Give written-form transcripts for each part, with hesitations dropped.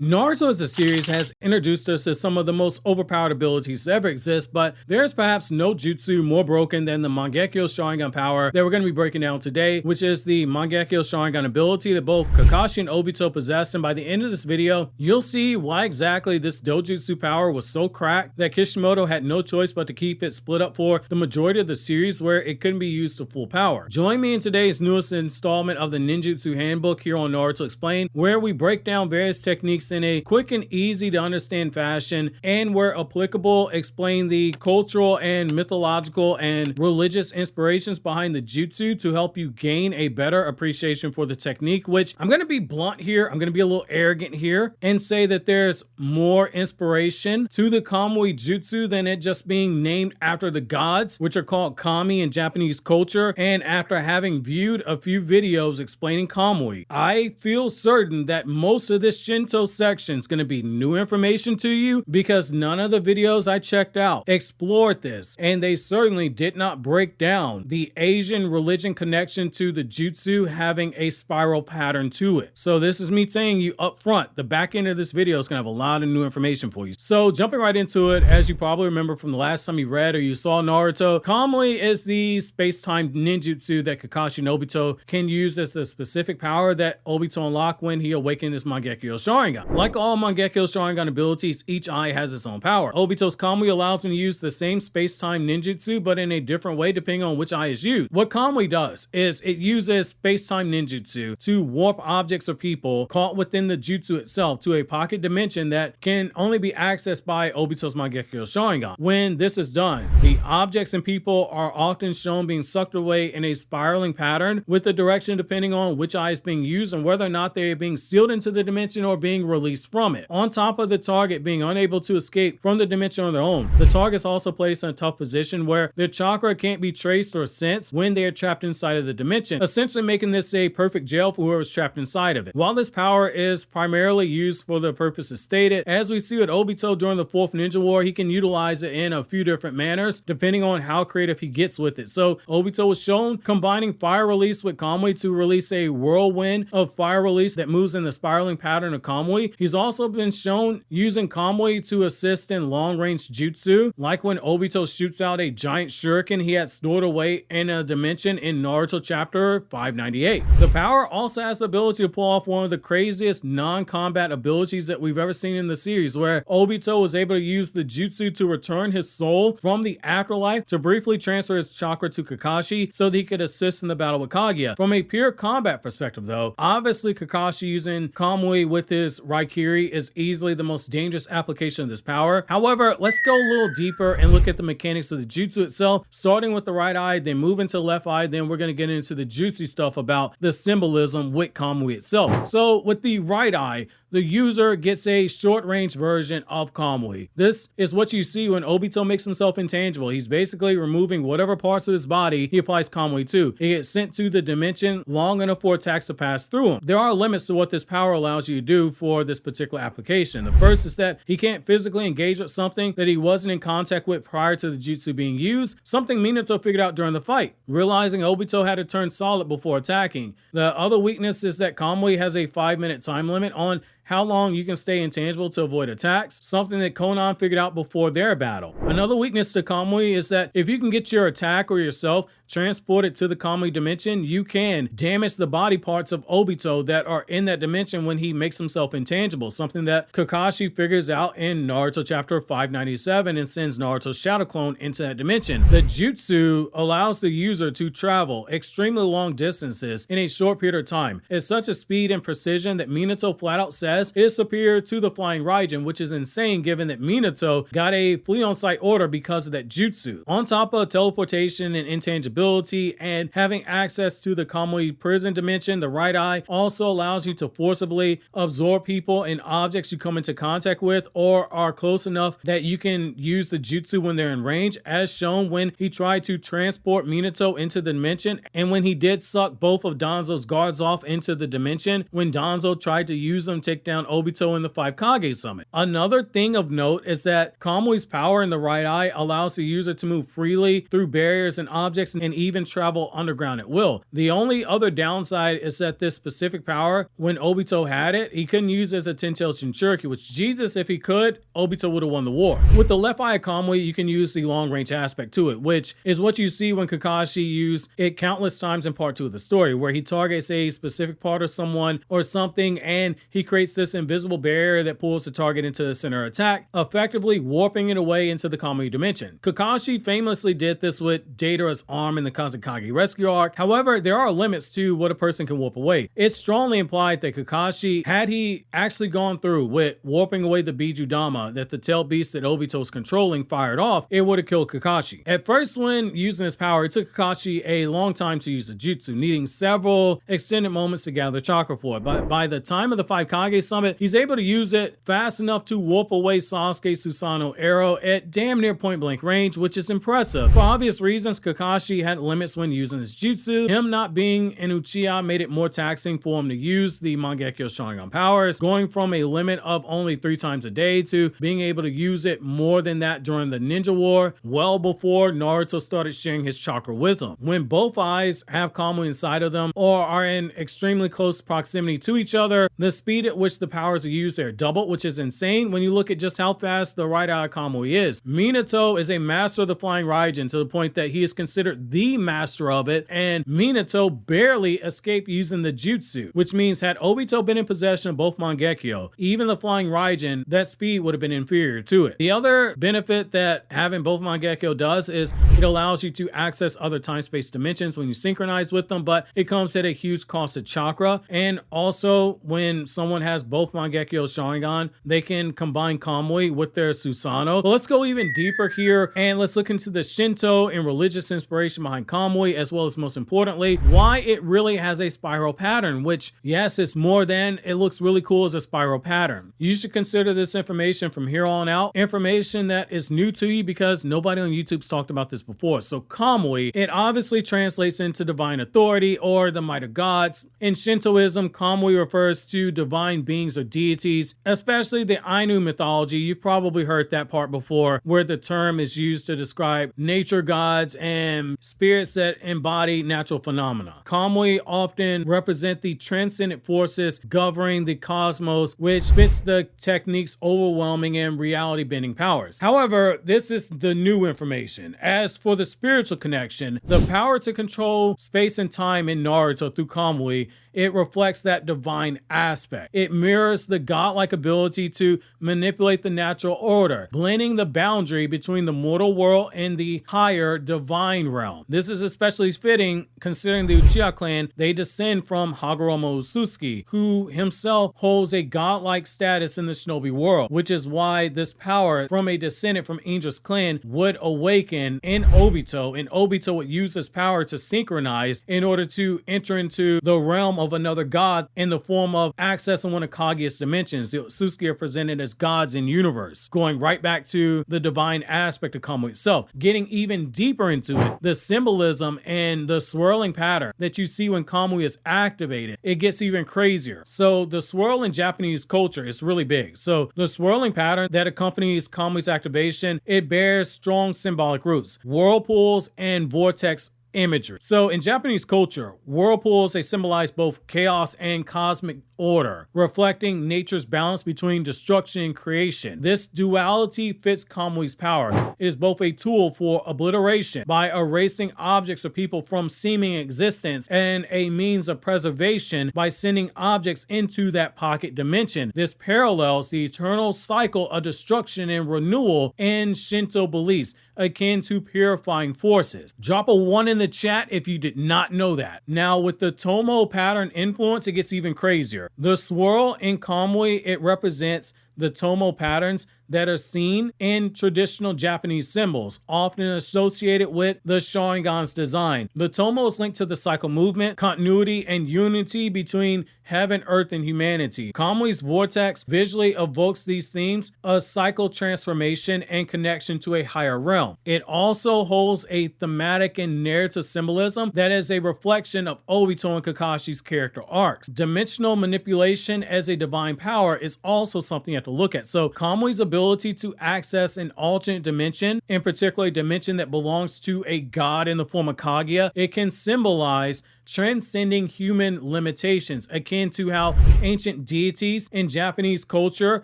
Naruto as a series has introduced us to some of the most overpowered abilities to ever exist, but there's perhaps no jutsu more broken than the Mangekyō Sharingan power that we're going to be breaking down today, which is the Mangekyō Sharingan ability that both Kakashi and Obito possess. And by the end of this video, you'll see why exactly this dojutsu power was so cracked that Kishimoto had no choice but to keep it split up for the majority of the series where it couldn't be used to full power. Join me in today's newest installment of the Ninjutsu Handbook here on Naruto Explained, where we break down various techniques in a quick and easy to understand fashion, and where applicable, explain the cultural and mythological and religious inspirations behind the jutsu to help you gain a better appreciation for the technique. Which I'm going to be blunt here, I'm going to be a little arrogant here and say that there's more inspiration to the Kamui jutsu than it just being named after the gods, which are called kami in Japanese culture. And after having viewed a few videos explaining Kamui, I feel certain that most of this Shinto section is going to be new information to you, because none of the videos I checked out explored this, and they certainly did not break down the Asian religion connection to the jutsu having a spiral pattern to it. So this is me saying you up front, the back end of this video is going to have a lot of new information for you. So jumping right into it, as you probably remember from the last time you read or you saw Naruto, Kamui is the space-time ninjutsu that Kakashi and Obito can use as the specific power that Obito unlocked when he awakened his Mangekyō Sharingan. Like all Mangekyō Sharingan abilities, each eye has its own power. Obito's Kamui allows him to use the same space-time ninjutsu, but in a different way depending on which eye is used. What Kamui does is it uses space-time ninjutsu to warp objects or people caught within the jutsu itself to a pocket dimension that can only be accessed by Obito's Mangekyō Sharingan. When this is done, the objects and people are often shown being sucked away in a spiraling pattern, with the direction depending on which eye is being used and whether or not they are being sealed into the dimension or being released from it. On top of the target being unable to escape from the dimension on their own, the target is also placed in a tough position where their chakra can't be traced or sensed when they are trapped inside of the dimension, essentially making this a perfect jail for whoever's trapped inside of it. While this power is primarily used for the purposes stated, as we see with Obito during the Fourth Ninja War, he can utilize it in a few different manners depending on how creative he gets with it. So Obito was shown combining fire release with Kamui to release a whirlwind of fire release that moves in the spiraling pattern of Kamui. He's also been shown using Kamui to assist in long-range jutsu, like when Obito shoots out a giant shuriken he had stored away in a dimension in Naruto chapter 598. The power also has the ability to pull off one of the craziest non-combat abilities that we've ever seen in the series, where Obito was able to use the jutsu to return his soul from the afterlife to briefly transfer his chakra to Kakashi so that he could assist in the battle with Kaguya. From a pure combat perspective though, obviously Kakashi using Kamui with his Raikiri is easily the most dangerous application of this power. However, let's go a little deeper and look at the mechanics of the jutsu itself, starting with the right eye, then move into the left eye, then we're going to get into the juicy stuff about the symbolism with Kamui itself. So with the right eye, the user gets a short-range version of Kamui. This is what you see when Obito makes himself intangible. He's basically removing whatever parts of his body he applies Kamui to. He gets sent to the dimension long enough for attacks to pass through him. There are limits to what this power allows you to do for this particular application. The first is that he can't physically engage with something that he wasn't in contact with prior to the jutsu being used, something Minato figured out during the fight, realizing Obito had to turn solid before attacking. The other weakness is that Kamui has a 5-minute time limit on how long you can stay intangible to avoid attacks, something that Konan figured out before their battle. Another weakness to Kamui is that if you can get your attack or yourself transported to the Kamui dimension, you can damage the body parts of Obito that are in that dimension when he makes himself intangible, something that Kakashi figures out in Naruto chapter 597 and sends Naruto's shadow clone into that dimension. The jutsu allows the user to travel extremely long distances in a short period of time. It's such a speed and precision that Minato flat out says it is superior to the flying Raijin, which is insane given that Minato got a flee on sight order because of that jutsu. On top of teleportation and intangibility and having access to the Kamui prison dimension, the right eye also allows you to forcibly absorb people and objects you come into contact with or are close enough that you can use the jutsu when they're in range, as shown when he tried to transport Minato into the dimension and when he did suck both of Danzo's guards off into the dimension when Danzo tried to use them to take down Obito in the 5 Kage summit. Another thing of note is that Kamui's power in the right eye allows the user to move freely through barriers and objects and even travel underground at will. The only other downside is that this specific power, when Obito had it, he couldn't use it as a 10-tailed Shinjutsu, which Jesus, if he could, Obito would have won the war. With the left eye of Kamui, you can use the long range aspect to it, which is what you see when Kakashi used it countless times in part 2 of the story, where he targets a specific part of someone or something and he creates this invisible barrier that pulls the target into the center attack, effectively warping it away into the Kamui dimension. Kakashi famously did this with Deidara's arm in the Kazekage rescue arc. However, there are limits to what a person can warp away. It's strongly implied that Kakashi, had he actually gone through with warping away the Bijudama that the tail beast that Obito was controlling fired off, it would have killed Kakashi. At first, when using his power, it took Kakashi a long time to use the jutsu, needing several extended moments to gather chakra for it. But by the time of the 5 Kage summit, he's able to use it fast enough to warp away Sasuke's Susanoo arrow at damn near point blank range, which is impressive. For obvious reasons, Kakashi had limits when using his jutsu. Him not being an Uchiha made it more taxing for him to use the Mangekyō Sharingan powers, going from a limit of only 3 times a day to being able to use it more than that during the Ninja War, well before Naruto started sharing his chakra with him. When both eyes have Kamui inside of them or are in extremely close proximity to each other, the speed at which the powers are used are doubled, which is insane when you look at just how fast the right eye of Kamui is. Minato is a master of the flying Raijin to the point that he is considered the master of it, and Minato barely escaped using the jutsu, which means had Obito been in possession of both Mangekyō, even the flying Raijin, that speed would have been inferior to it. The other benefit that having both Mangekyō does is it allows you to access other time-space dimensions when you synchronize with them, but it comes at a huge cost of chakra. And also, when someone has both Mangekyō Sharingan, they can combine Kamui with their Susanoo. But let's go even deeper here and let's look into the Shinto and religious inspiration behind Kamui, as well as, most importantly, why it really has a spiral pattern, which, yes, it's more than it looks really cool as a spiral pattern. You should consider this information from here on out information that is new to you because nobody on YouTube's talked about this before. So Kamui, it obviously translates into divine authority or the might of gods. In Shintoism, Kamui refers to divine beings or deities, especially the Ainu mythology. You've probably heard that part before, where the term is used to describe nature gods and spirits that embody natural phenomena. Kamui often represent the transcendent forces governing the cosmos, which fits the technique's overwhelming and reality-bending powers. However, this is the new information. As for the spiritual connection, the power to control space and time in Naruto through Kamui, it reflects that divine aspect. It mirrors the godlike ability to manipulate the natural order, blending the boundary between the mortal world and the higher divine realm. This is especially fitting considering the Uchiha clan, they descend from Hagoromo Otsutsuki, who himself holds a godlike status in the shinobi world, which is why this power from a descendant from Ainger's clan would awaken in Obito, and Obito would use this power to synchronize in order to enter into the realm of another god in the form of accessing one of Kaguya's dimensions. The Otsutsuki are presented as gods in universe, going right back to the divine aspect of Kamui itself. Getting even deeper into it, the symbolism and the swirling pattern that you see when Kamui is activated, it gets even crazier. So the swirl in Japanese culture is really big. So the swirling pattern that accompanies Kamui's activation, it bears strong symbolic roots, whirlpools and vortex imagery. So in Japanese culture, whirlpools, they symbolize both chaos and cosmic order, reflecting nature's balance between destruction and creation. This duality fits Kamui's power. It is both a tool for obliteration by erasing objects or people from seeming existence and a means of preservation by sending objects into that pocket dimension. This parallels the eternal cycle of destruction and renewal in Shinto beliefs, akin to purifying forces. Drop a 1 in the chat if you did not know that. Now, with the Tomo pattern influence, it gets even crazier. The swirl in Kamui, it represents the tomo patterns that are seen in traditional Japanese symbols, often associated with the Sharingan's design. The tomo is linked to the cycle movement, continuity, and unity between heaven, earth, and humanity. Kamui's vortex visually evokes these themes of cycle transformation and connection to a higher realm. It also holds a thematic and narrative symbolism that is a reflection of Obito and Kakashi's character arcs. Dimensional manipulation as a divine power is also something you have to look at. So Kamui's ability to access an alternate dimension, in particular a dimension that belongs to a god in the form of Kaguya, it can symbolize transcending human limitations, akin to how ancient deities in Japanese culture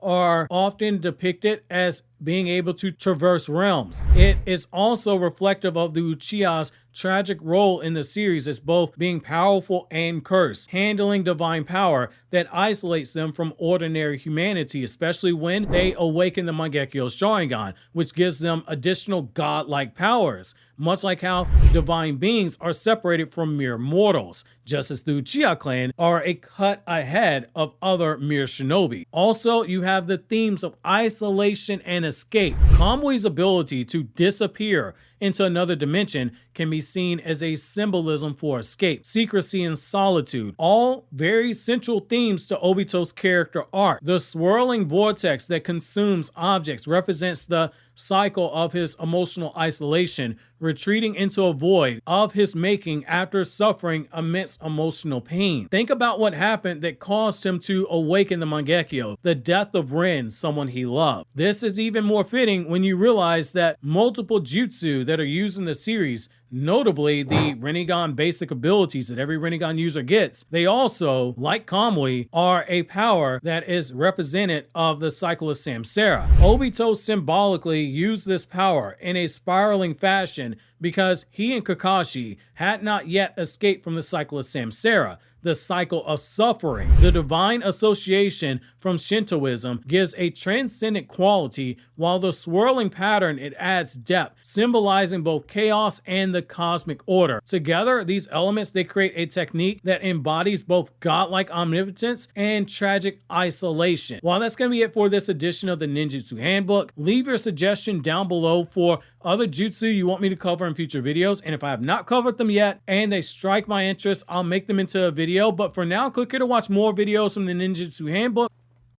are often depicted as being able to traverse realms. It is also reflective of the Uchiha's tragic role in the series as both being powerful and cursed, handling divine power that isolates them from ordinary humanity, especially when they awaken the Mangekyō Sharingan, which gives them additional godlike powers, much like how divine beings are separated from mere mortals, just as the Uchiha clan are a cut ahead of other mere shinobi. Also, you have the themes of isolation and escape. Kamui's ability to disappear into another dimension can be seen as a symbolism for escape, secrecy, and solitude, all very central themes to Obito's character arc. The swirling vortex that consumes objects represents the cycle of his emotional isolation, retreating into a void of his making after suffering immense emotional pain. Think about what happened that caused him to awaken the Mangekyō, the death of Rin, someone he loved. This is even more fitting when you realize that multiple jutsu that are used in the series, notably the Rinnegan basic abilities that every Rinnegan user gets, they also, like Kamui, are a power that is represented of the cycle of Samsara. Obito symbolically used this power in a spiraling fashion because he and Kakashi had not yet escaped from the cycle of Samsara, the cycle of suffering. The divine association from Shintoism gives a transcendent quality, while the swirling pattern, it adds depth, symbolizing both chaos and the cosmic order. Together, these elements, they create a technique that embodies both godlike omnipotence and tragic isolation. Well, that's going to be it for this edition of the Ninjutsu Handbook. Leave your suggestion down below for other jutsu you want me to cover in future videos, and if I have not covered them yet and they strike my interest, I'll make them into a video. But for now, click here to watch more videos from the Ninjutsu Handbook.